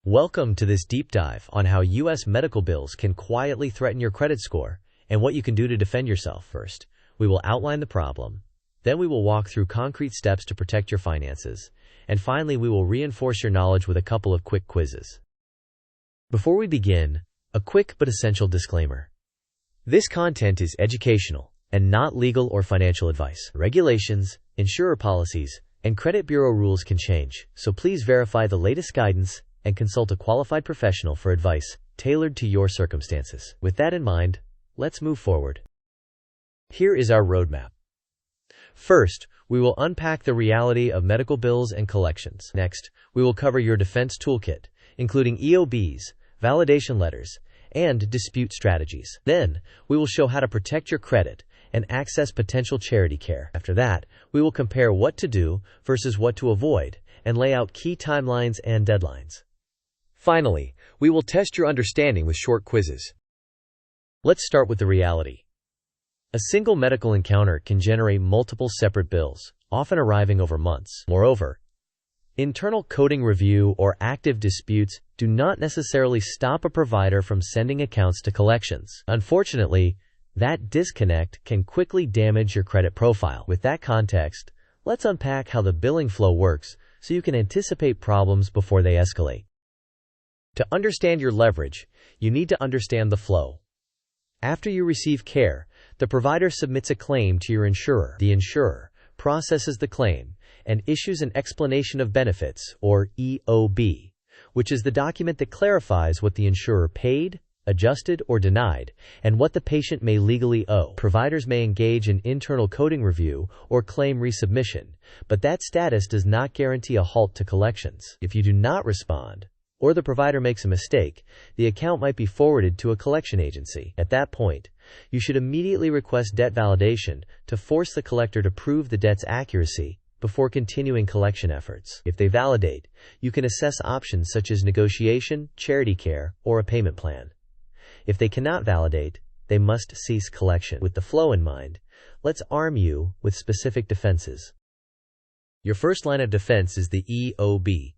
Welcome to this deep dive on how U.S. medical bills can quietly threaten your credit score and what you can do to defend yourself. First, we will outline the problem. Then we will walk through concrete steps to protect your finances. And finally, we will reinforce your knowledge with a couple of quick quizzes. Before we begin, a quick but essential disclaimer. This content is educational and not legal or financial advice. Regulations, insurer policies, and credit bureau rules can change, so please verify the latest guidance and consult a qualified professional for advice tailored to your circumstances. With that in mind, let's move forward. Here is our roadmap. First, we will unpack the reality of medical bills and collections. Next, we will cover your defense toolkit, including EOBs, validation letters, and dispute strategies. Then, we will show how to protect your credit and access potential charity care. After that, we will compare what to do versus what to avoid and lay out key timelines and deadlines. Finally, we will test your understanding with short quizzes. Let's start with the reality. A single medical encounter can generate multiple separate bills, often arriving over months. Moreover, internal coding review or active disputes do not necessarily stop a provider from sending accounts to collections. Unfortunately, that disconnect can quickly damage your credit profile. With that context, let's unpack how the billing flow works so you can anticipate problems before they escalate. To understand your leverage, you need to understand the flow. After you receive care, the provider submits a claim to your insurer. The insurer processes the claim and issues an explanation of benefits, or EOB, which is the document that clarifies what the insurer paid, adjusted, or denied, and what the patient may legally owe. Providers may engage in internal coding review or claim resubmission, but that status does not guarantee a halt to collections. If you do not respond, or the provider makes a mistake, the account might be forwarded to a collection agency. At that point, you should immediately request debt validation to force the collector to prove the debt's accuracy before continuing collection efforts. If they validate, you can assess options such as negotiation, charity care, or a payment plan. If they cannot validate, they must cease collection. With the flow in mind, let's arm you with specific defenses. Your first line of defense is the EOB.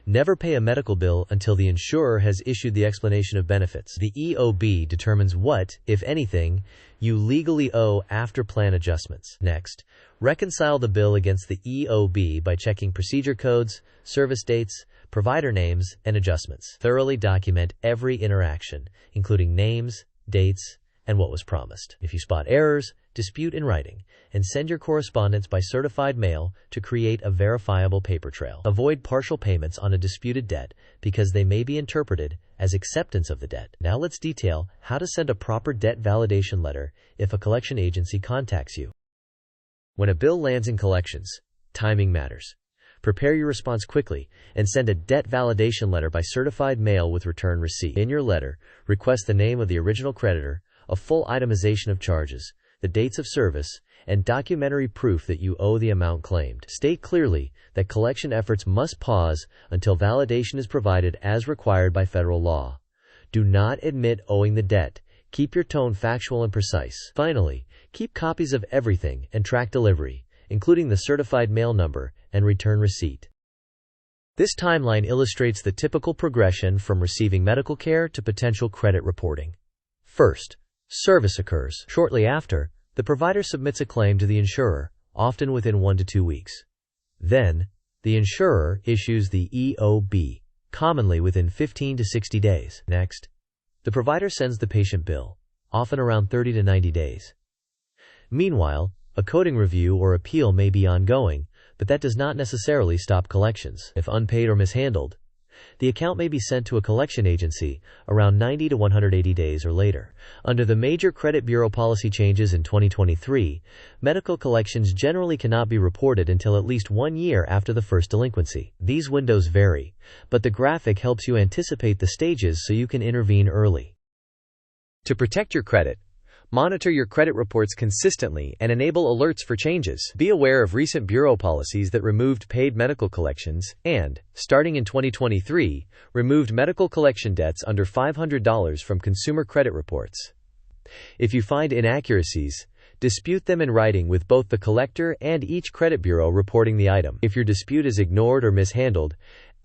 Never pay a medical bill until the insurer has issued the explanation of benefits. The EOB determines what, if anything, you legally owe after plan adjustments. Next, reconcile the bill against the EOB by checking procedure codes, service dates, provider names, and adjustments. Thoroughly document every interaction, including names, dates, and what was promised. If you spot errors, dispute in writing, and send your correspondence by certified mail to create a verifiable paper trail. Avoid partial payments on a disputed debt because they may be interpreted as acceptance of the debt. Now let's detail how to send a proper debt validation letter if a collection agency contacts you. When a bill lands in collections, timing matters. Prepare your response quickly and send a debt validation letter by certified mail with return receipt. In your letter, request the name of the original creditor, a full itemization of charges, the dates of service, and documentary proof that you owe the amount claimed. State clearly that collection efforts must pause until validation is provided as required by federal law. Do not admit owing the debt. Keep your tone factual and precise. Finally, keep copies of everything and track delivery, including the certified mail number and return receipt. This timeline illustrates the typical progression from receiving medical care to potential credit reporting. First, service occurs. Shortly after, the provider submits a claim to the insurer, often within 1 to 2 weeks. Then, the insurer issues the EOB, commonly within 15 to 60 days. Next, the provider sends the patient bill, often around 30 to 90 days. Meanwhile, a coding review or appeal may be ongoing, but that does not necessarily stop collections. If unpaid or mishandled, the account may be sent to a collection agency around 90 to 180 days or later. Under the major credit bureau policy changes in 2023, medical collections generally cannot be reported until at least 1 year after the first delinquency. These windows vary, but the graphic helps you anticipate the stages so you can intervene early. To protect your credit, monitor your credit reports consistently and enable alerts for changes. Be aware of recent bureau policies that removed paid medical collections and, starting in 2023, removed medical collection debts under $500 from consumer credit reports. If you find inaccuracies, dispute them in writing with both the collector and each credit bureau reporting the item. If your dispute is ignored or mishandled,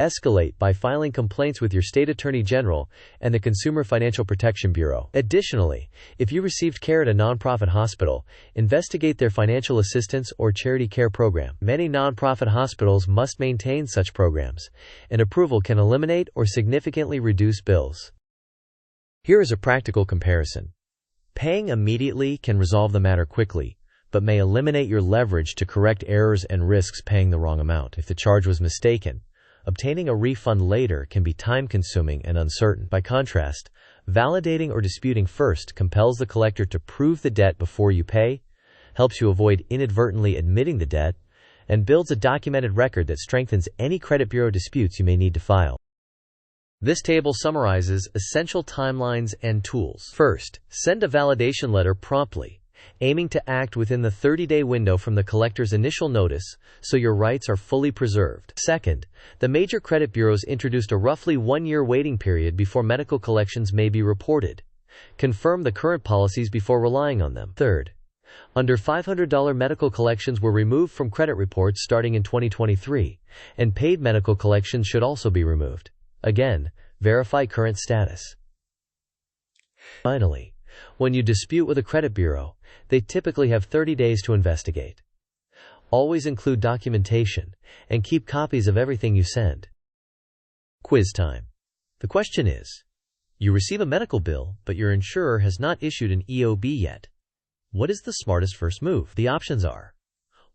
Escalate by filing complaints with your state attorney general and the Consumer Financial Protection Bureau. Additionally, if you received care at a nonprofit hospital, investigate their financial assistance or charity care program. Many nonprofit hospitals must maintain such programs, and approval can eliminate or significantly reduce bills. Here is a practical comparison. Paying immediately can resolve the matter quickly, but may eliminate your leverage to correct errors and risks paying the wrong amount. If the charge was mistaken, obtaining a refund later can be time-consuming and uncertain. By contrast, validating or disputing first compels the collector to prove the debt before you pay, helps you avoid inadvertently admitting the debt, and builds a documented record that strengthens any credit bureau disputes you may need to file. This table summarizes essential timelines and tools. First, send a validation letter promptly, aiming to act within the 30-day window from the collector's initial notice so your rights are fully preserved. Second, the major credit bureaus introduced a roughly 1-year waiting period before medical collections may be reported. Confirm the current policies before relying on them. Third, under $500 medical collections were removed from credit reports starting in 2023, and paid medical collections should also be removed. Again, verify current status. Finally, when you dispute with a credit bureau, they typically have 30 days to investigate. Always include documentation and keep copies of everything you send. Quiz time. The question is, you receive a medical bill, but your insurer has not issued an EOB yet. What is the smartest first move? The options are: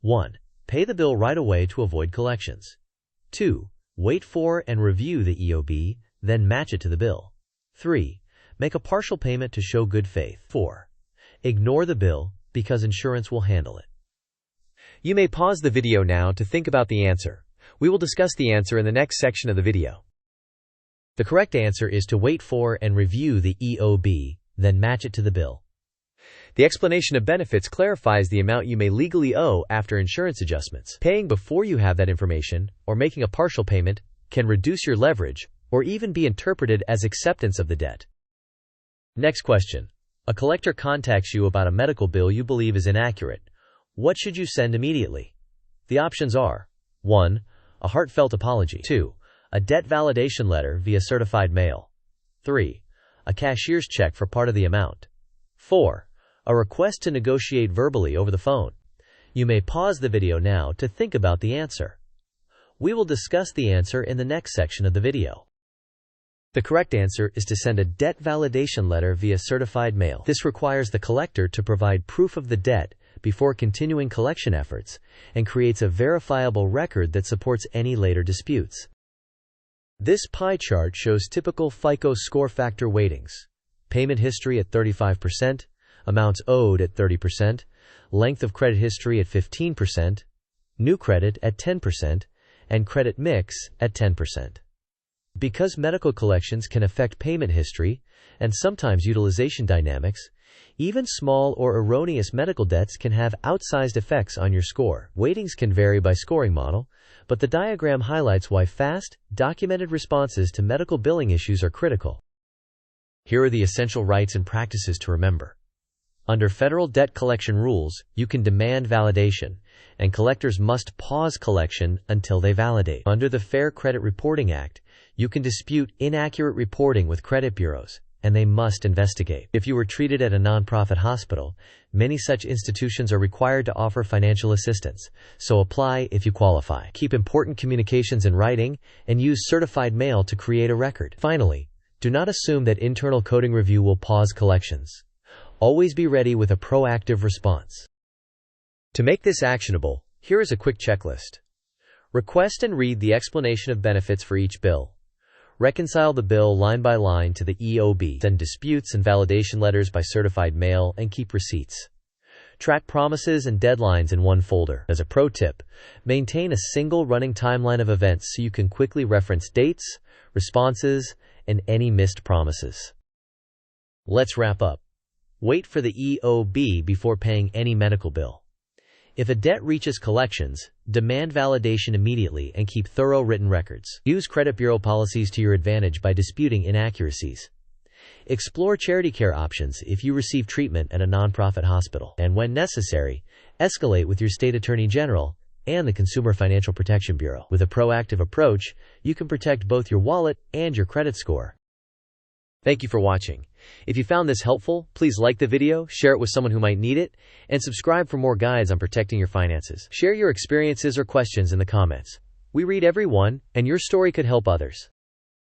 1. Pay the bill right away to avoid collections. 2. Wait for and review the EOB, then match it to the bill. 3. Make a partial payment to show good faith. 4. Ignore the bill because insurance will handle it. You may pause the video now to think about the answer. We will discuss the answer in the next section of the video. The correct answer is to wait for and review the EOB, then match it to the bill. The explanation of benefits clarifies the amount you may legally owe after insurance adjustments. Paying before you have that information, or making a partial payment, can reduce your leverage, or even be interpreted as acceptance of the debt. Next question. A collector contacts you about a medical bill you believe is inaccurate. What should you send immediately? The options are: 1. A heartfelt apology. 2. A debt validation letter via certified mail. 3. A cashier's check for part of the amount. 4. A request to negotiate verbally over the phone. You may pause the video now to think about the answer. We will discuss the answer in the next section of the video. The correct answer is to send a debt validation letter via certified mail. This requires the collector to provide proof of the debt before continuing collection efforts and creates a verifiable record that supports any later disputes. This pie chart shows typical FICO score factor weightings: payment history at 35%, amounts owed at 30%, length of credit history at 15%, new credit at 10%, and credit mix at 10%. Because medical collections can affect payment history and sometimes utilization dynamics, even small or erroneous medical debts can have outsized effects on your score. Weightings can vary by scoring model, but the diagram highlights why fast, documented responses to medical billing issues are critical. Here are the essential rights and practices to remember. Under federal debt collection rules, you can demand validation, and collectors must pause collection until they validate. Under the Fair Credit Reporting Act, you can dispute inaccurate reporting with credit bureaus, and they must investigate. If you were treated at a nonprofit hospital, many such institutions are required to offer financial assistance, so apply if you qualify. Keep important communications in writing and use certified mail to create a record. Finally, do not assume that internal coding review will pause collections. Always be ready with a proactive response. To make this actionable, here is a quick checklist. Request and read the explanation of benefits for each bill. Reconcile the bill line by line to the EOB. Send disputes and validation letters by certified mail and keep receipts. Track promises and deadlines in one folder. As a pro tip, maintain a single running timeline of events so you can quickly reference dates, responses, and any missed promises. Let's wrap up. Wait for the EOB before paying any medical bill. If a debt reaches collections, demand validation immediately and keep thorough written records. Use credit bureau policies to your advantage by disputing inaccuracies. Explore charity care options if you receive treatment at a nonprofit hospital. And when necessary, escalate with your state attorney general and the Consumer Financial Protection Bureau. With a proactive approach, you can protect both your wallet and your credit score. Thank you for watching. If you found this helpful, please like the video, share it with someone who might need it, and subscribe for more guides on protecting your finances. Share your experiences or questions in the comments. We read every one, and your story could help others.